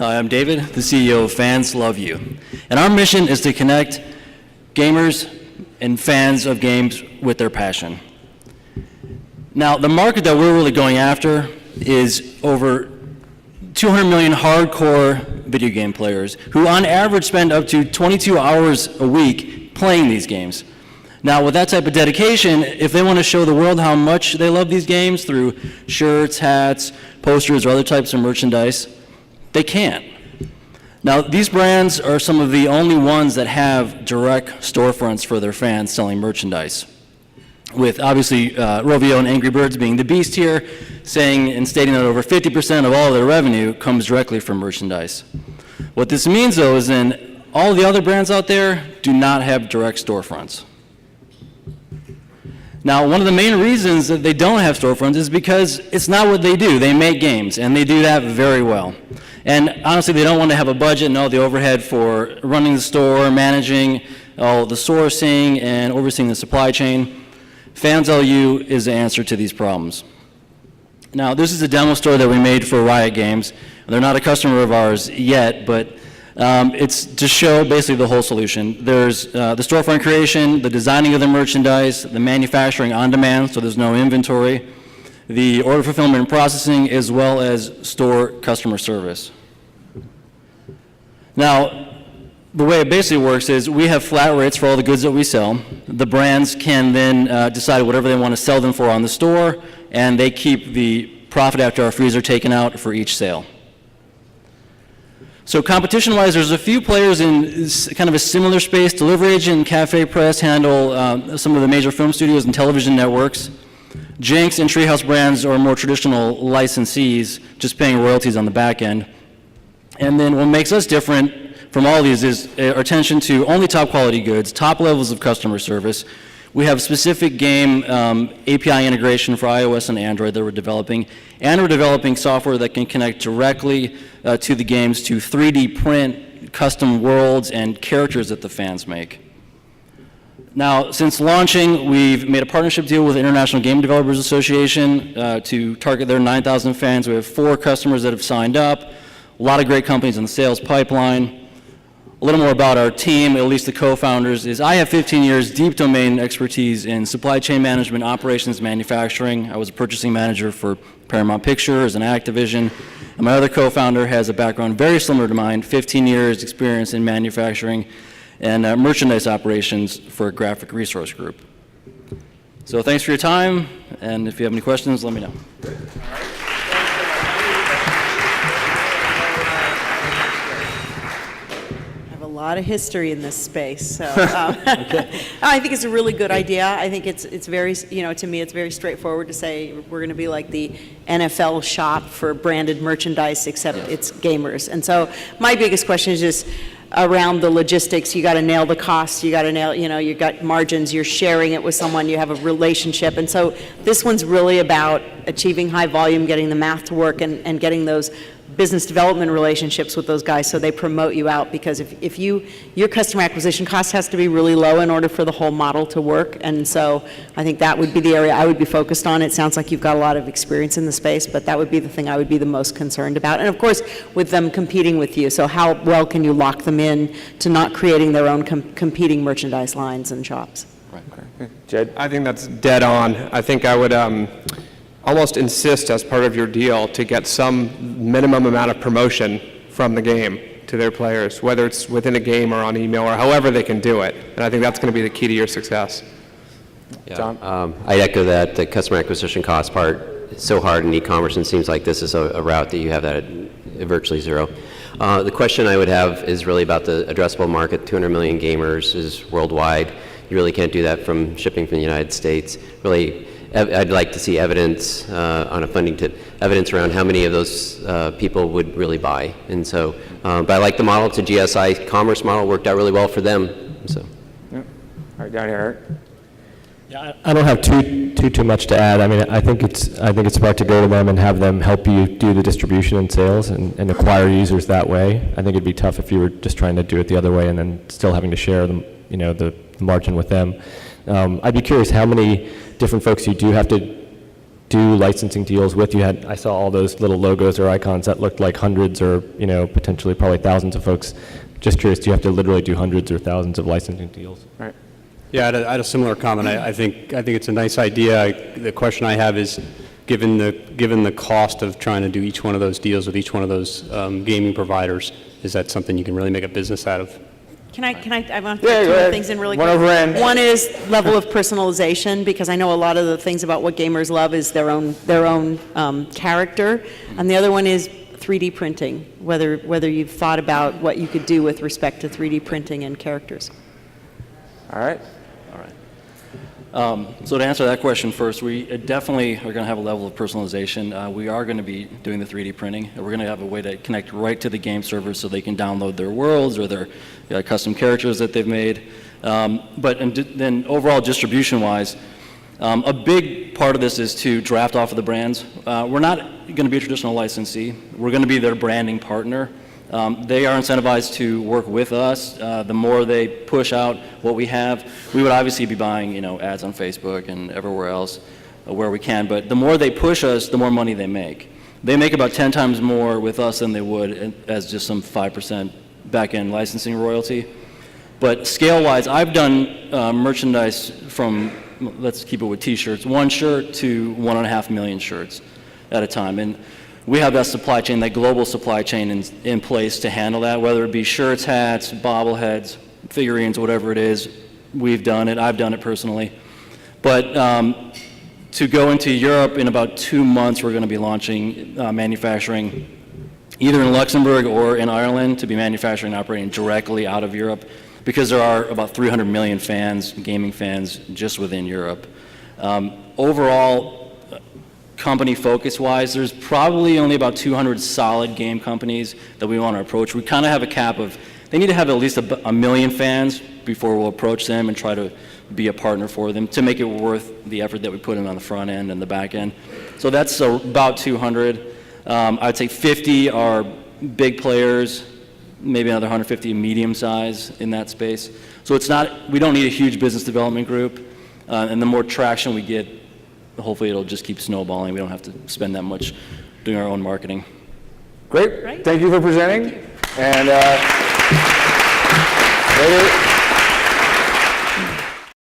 Hi, I'm David, the CEO of Fans.lu. And our mission is to connect gamers and fans of games with their passion. Now, the market that we're really going after is over 200 million hardcore video game players who on average spend up to 22 hours a week playing these games. Now, with that type of dedication, if they want to show the world how much they love these games through shirts, hats, posters, or other types of merchandise, they can. Now, these brands are some of the only ones that have direct storefronts for their fans selling merchandise, with obviously Rovio and Angry Birds being the beast here, saying and stating that over 50% of all their revenue comes directly from merchandise. What this means, though, is then all the other brands out there do not have direct storefronts. Now, one of the main reasons that they don't have storefronts is because it's not what they do. They make games, and they do that very well. And honestly, they don't want to have a budget and all the overhead for running the store, managing all the sourcing, and overseeing the supply chain. Fans.lu is the answer to these problems. Now, this is a demo store that we made for Riot Games. They're not a customer of ours yet, but it's to show basically the whole solution. There's the storefront creation, the designing of the merchandise, the manufacturing on demand, so there's no inventory, the order fulfillment and processing, as well as store customer service. Now, the way it basically works is we have flat rates for all the goods that we sell. The brands can then decide whatever they want to sell them for on the store, and they keep the profit after our fees are taken out for each sale. So competition-wise, there's a few players in kind of a similar space. Delivery Agent and Cafe Press handle some of the major film studios and television networks. Jinx and Treehouse Brands are more traditional licensees, just paying royalties on the back end. And then what makes us different from all these is our attention to only top quality goods, top levels of customer service. We have specific game API integration for iOS and Android that we're developing, and we're developing software that can connect directly to the games to 3D print custom worlds and characters that the fans make. Now, since launching, we've made a partnership deal with the International Game Developers Association to target their 9,000 fans. We have 4 customers that have signed up, a lot of great companies in the sales pipeline. A little more about our team, at least the co-founders, is I have 15 years deep domain expertise in supply chain management, operations, manufacturing. I was a purchasing manager for Paramount Pictures and Activision. And my other co-founder has a background very similar to mine, 15 years experience in manufacturing and merchandise operations for a graphic resource group. So thanks for your time, and if you have any questions, let me know. A lot of history in this space, so I think it's a really good idea. I think it's very, to me, it's very straightforward to say we're going to be like the NFL shop for branded merchandise, except it's gamers. And so my biggest question is just around the logistics. You got to nail the costs. You got to nail, you got margins. You're sharing it with someone. You have a relationship, and so this one's really about achieving high volume, getting the math to work, and getting those business development relationships with those guys so they promote you out, because if your customer acquisition cost has to be really low in order for the whole model to work. And so I think that would be the area I would be focused on. It sounds like you've got a lot of experience in the space, but that would be the thing I would be the most concerned about. And of course, with them competing with you, so how well can you lock them in to not creating their own competing merchandise lines and shops? Right. Jed? I think that's dead on. I think I would almost insist as part of your deal to get some minimum amount of promotion from the game to their players, whether it's within a game or on email or however they can do it. And I think that's going to be the key to your success. Yeah. John? I'd echo that. The customer acquisition cost part is so hard in e-commerce, and it seems like this is a route that you have that at virtually zero. The question I would have is really about the addressable market. 200 million gamers is worldwide. You really can't do that from shipping from the United States. Really, I'd like to see evidence on a funding tip, evidence around how many of those people would really buy. And so, but I like the model. It's a GSI commerce model, worked out really well for them. So. Yeah. All right, down here, Eric. Yeah, I don't have too much to add. I mean, I think it's smart to go to them and have them help you do the distribution and sales and acquire users that way. I think it'd be tough if you were just trying to do it the other way and then still having to share them, the margin with them. I'd be curious how many different folks you do have to do licensing deals with. I saw all those little logos or icons that looked like hundreds or, potentially probably thousands of folks. Just curious, do you have to literally do hundreds or thousands of licensing deals? Right. Yeah, I had a similar comment. I think it's a nice idea. The question I have is, given the cost of trying to do each one of those deals with each one of those gaming providers, is that something you can really make a business out of? I want to Yeah, put go two ahead. things in really One quick. over Ann. One is level of personalization, because I know a lot of the things about what gamers love is their own character. And the other one is 3D printing, whether you've thought about what you could do with respect to 3D printing and characters. All right. So to answer that question first, we definitely are going to have a level of personalization. We are going to be doing the 3D printing, and we're going to have a way to connect right to the game servers so they can download their worlds or their custom characters that they've made. Then overall distribution-wise, a big part of this is to draft off of the brands. We're not going to be a traditional licensee. We're going to be their branding partner. They are incentivized to work with us. The more they push out what we have, we would obviously be buying, ads on Facebook and everywhere else where we can. But the more they push us, the more money they make. They make about 10 times more with us than they would as just some 5% back-end licensing royalty. But scale-wise, I've done merchandise from, let's keep it with T-shirts, 1 shirt to 1.5 million shirts at a time. And we have that supply chain, that global supply chain in place to handle that, whether it be shirts, hats, bobbleheads, figurines, whatever it is. We've done it. I've done it personally. But to go into Europe in about 2 months, we're going to be launching manufacturing either in Luxembourg or in Ireland, to be manufacturing and operating directly out of Europe, because there are about 300 million fans, gaming fans, just within Europe. Overall, company focus-wise, there's probably only about 200 solid game companies that we want to approach. We kind of have a cap of, they need to have at least a million fans before we'll approach them and try to be a partner for them to make it worth the effort that we put in on the front end and the back end. So that's about 200. I'd say 50 are big players, maybe another 150 medium size in that space. So we don't need a huge business development group, and the more traction we get, hopefully it'll just keep snowballing. We don't have to spend that much doing our own marketing. Great. Great. Thank you for presenting. And Vator,